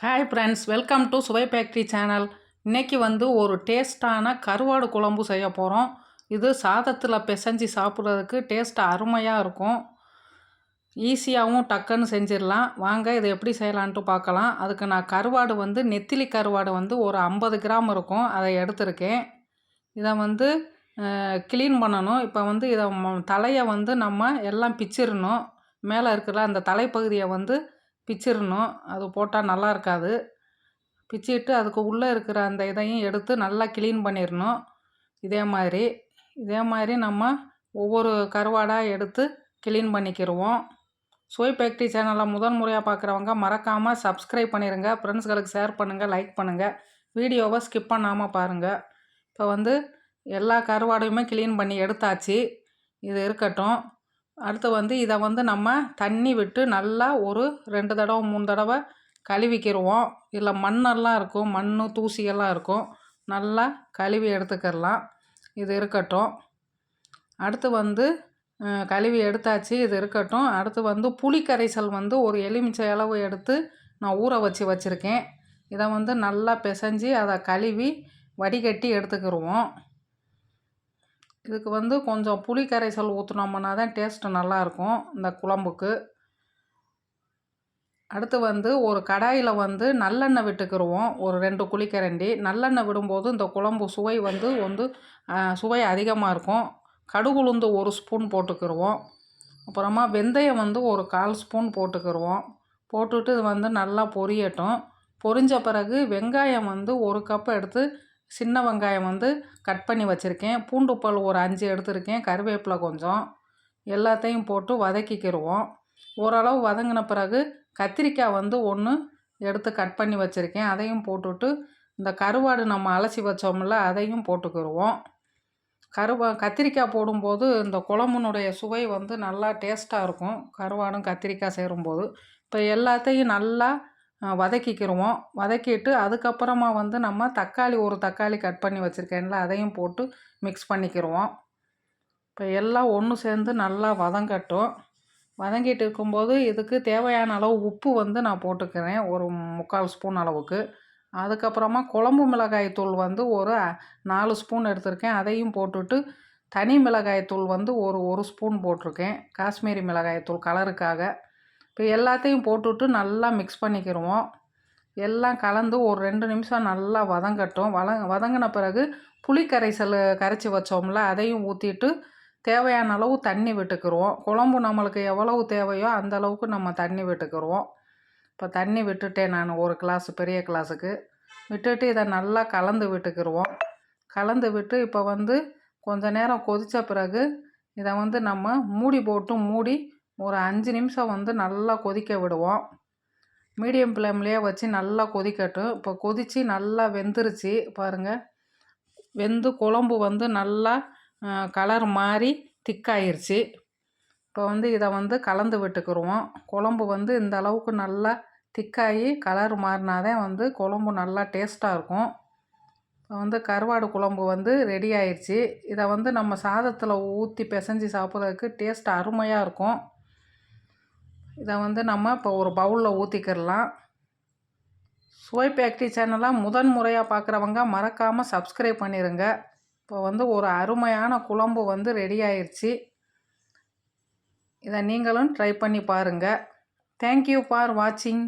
Hi friends, welcome to சுவை factory channel. இன்றைக்கி ஒரு டேஸ்ட்டான கருவாடு குழம்பு செய்ய போகிறோம். இது சாதத்தில் பிசைஞ்சு சாப்பிட்றதுக்கு டேஸ்ட் அருமையாக இருக்கும். ஈஸியாகவும் டக்குன்னு செஞ்சிடலாம். வாங்க இதை எப்படி செய்யலான்ட்டு பார்க்கலாம். அதுக்கு நான் கருவாடு நெத்திலி கருவாடு ஒரு 50 கிராம் இருக்கும், அதை எடுத்திருக்கேன். இதை க்ளீன் பண்ணணும். இப்போ இதை தலையை நம்ம எல்லாம் பிச்சிடணும். மேலே இருக்கிற அந்த தலைப்பகுதியை பிச்சிடணும். அது போட்டால் நல்லா இருக்காது. பிச்சிட்டு அதுக்கு உள்ளே இருக்கிற அந்த இதையும் எடுத்து நல்லா க்ளீன் பண்ணிடணும். இதே மாதிரி நம்ம ஒவ்வொரு கருவாடாக எடுத்து க்ளீன் பண்ணிக்கிடுவோம். சுவை ஃபேக்ட்ரி சேனலை முதன் முறையாக பார்க்குறவங்க மறக்காமல் சப்ஸ்கிரைப் பண்ணிடுங்க. ஃப்ரெண்ட்ஸ்களுக்கு ஷேர் பண்ணுங்கள், லைக் பண்ணுங்கள். வீடியோவை ஸ்கிப் பண்ணாமல் பாருங்கள். இப்போ எல்லா கருவாடையுமே க்ளீன் பண்ணி எடுத்தாச்சு. இது இருக்கட்டும். அடுத்து இதை நம்ம தண்ணி விட்டு நல்லா ஒரு 2 தடவை 3 தடவை கழுவிக்கிடுவோம். இல்லை மண்ணெல்லாம் இருக்கும், மண் தூசியெல்லாம் இருக்கும். நல்லா கழுவி எடுத்துக்கிடலாம். இது இருக்கட்டும். அடுத்து கழுவி எடுத்தாச்சு. இது இருக்கட்டும். அடுத்து புளி கரைசல் ஒரு எலுமிச்சை அளவு எடுத்து நான் ஊற வச்சுருக்கேன். இதை நல்லா பிசைஞ்சு அதை கழுவி வடிகட்டி எடுத்துக்கிடுவோம். இதுக்கு கொஞ்சம் புளி கரைசல் ஊற்றினோம்னா தான் டேஸ்ட்டு நல்லாயிருக்கும் இந்த குழம்புக்கு. அடுத்து ஒரு கடாயில் நல்லெண்ணெய் விட்டுக்கிடுவோம். ஒரு 2 குழிக்கரண்டி நல்லெண்ணெய் விடும்போது இந்த குழம்பு சுவை சுவை அதிகமாக இருக்கும். கடுகுளுந்து 1 ஸ்பூன் போட்டுக்கிடுவோம். அப்புறமா வெந்தயம் ஒரு 1/4 ஸ்பூன் போட்டுக்கிடுவோம். போட்டுட்டு இது நல்லா பொரியட்டும். பொரிஞ்ச பிறகு வெங்காயம் 1 கப் எடுத்து சின்ன வெங்காயம் கட் பண்ணி வச்சுருக்கேன். பூண்டு பல் ஒரு 5 எடுத்துருக்கேன். கருவேப்பிலை கொஞ்சம், எல்லாத்தையும் போட்டு வதக்கிக்கிடுவோம். ஓரளவு வதங்கின பிறகு கத்திரிக்காய் 1 எடுத்து கட் பண்ணி வச்சுருக்கேன். அதையும் போட்டுட்டு இந்த கருவாடு நம்ம அலசி வச்சோம்ல அதையும் போட்டுக்கிடுவோம். கத்திரிக்காய் போடும்போது இந்த குழம்புனுடைய சுவை நல்லா டேஸ்ட்டாக இருக்கும். கருவாடும் கத்திரிக்காய் சேரும்போது இப்போ எல்லாத்தையும் நல்லா வதக்கிக்கிடுவோம். வதக்கிட்டு அதுக்கப்புறமா நம்ம தக்காளி ஒரு தக்காளி கட் பண்ணி வச்சுருக்கேன்ல அதையும் போட்டு மிக்ஸ் பண்ணிக்கிடுவோம். இப்போ எல்லாம் ஒன்று சேர்ந்து நல்லா வதங்கட்டும். வதங்கிட்டு இருக்கும்போது இதுக்கு தேவையான அளவு உப்பு நான் போட்டுக்கிறேன், ஒரு 3/4 ஸ்பூன் அளவுக்கு. அதுக்கப்புறமா குழம்பு மிளகாய் தூள் ஒரு 4 ஸ்பூன் எடுத்திருக்கேன். அதையும் போட்டுட்டு தனி மிளகாய் தூள் ஒரு 1 ஸ்பூன் போட்டிருக்கேன், காஷ்மீரி மிளகாய் தூள் கலருக்காக. இப்போ எல்லாத்தையும் போட்டுட்டு நல்லா மிக்ஸ் பண்ணிக்கிடுவோம். எல்லாம் கலந்து ஒரு 2 நிமிஷம் நல்லா வதங்கட்டும். வதங்கின பிறகு புளி கரைசல் கரைச்சி வச்சோம்ல அதையும் ஊற்றிட்டு தேவையான அளவு தண்ணி விட்டுக்கிடுவோம். குழம்பு நம்மளுக்கு எவ்வளவு தேவையோ அந்த அளவுக்கு நம்ம தண்ணி விட்டுக்கிடுவோம். இப்போ தண்ணி விட்டுட்டேன் நான் ஒரு கிளாஸ், பெரிய கிளாஸுக்கு விட்டுட்டு இதை நல்லா கலந்து விட்டுக்கிடுவோம். கலந்து விட்டு இப்போ கொஞ்ச நேரம் கொதித்த பிறகு இதை நம்ம மூடி போட்டு மூடி ஒரு 5 நிமிஷம் நல்லா கொதிக்க விடுவோம். மீடியம் ஃப்ளேம்லேயே வச்சு நல்லா கொதிக்கட்டும். இப்போ கொதித்து நல்லா வெந்துருச்சு பாருங்கள். வெந்து குழம்பு நல்லா கலர் மாறி திக்காயிருச்சு. இப்போ இதை கலந்து விட்டுக்கிடுவோம். குழம்பு இந்த அளவுக்கு நல்லா திக்காகி கலர் மாறினாதான் குழம்பு நல்லா டேஸ்ட்டாக இருக்கும். இப்போ கருவாடு குழம்பு ரெடி ஆயிடுச்சு. இதை நம்ம சாதத்தில் ஊற்றி பிசைஞ்சு சாப்பிட்றதுக்கு டேஸ்ட் அருமையாக இருக்கும். இதை நம்ம இப்போ ஒரு பவுலில் ஊற்றிக்கிடலாம். சுவை ஃபேக்ட்ரி சேனலை முதன் முறையாக பார்க்குறவங்க மறக்காமல் சப்ஸ்கிரைப் பண்ணிடுங்க. இப்போ ஒரு அருமையான குழம்பு ரெடி ஆயிடுச்சு. இதை நீங்களும் ட்ரை பண்ணி பாருங்கள். தேங்க்யூ ஃபார் வாட்சிங்.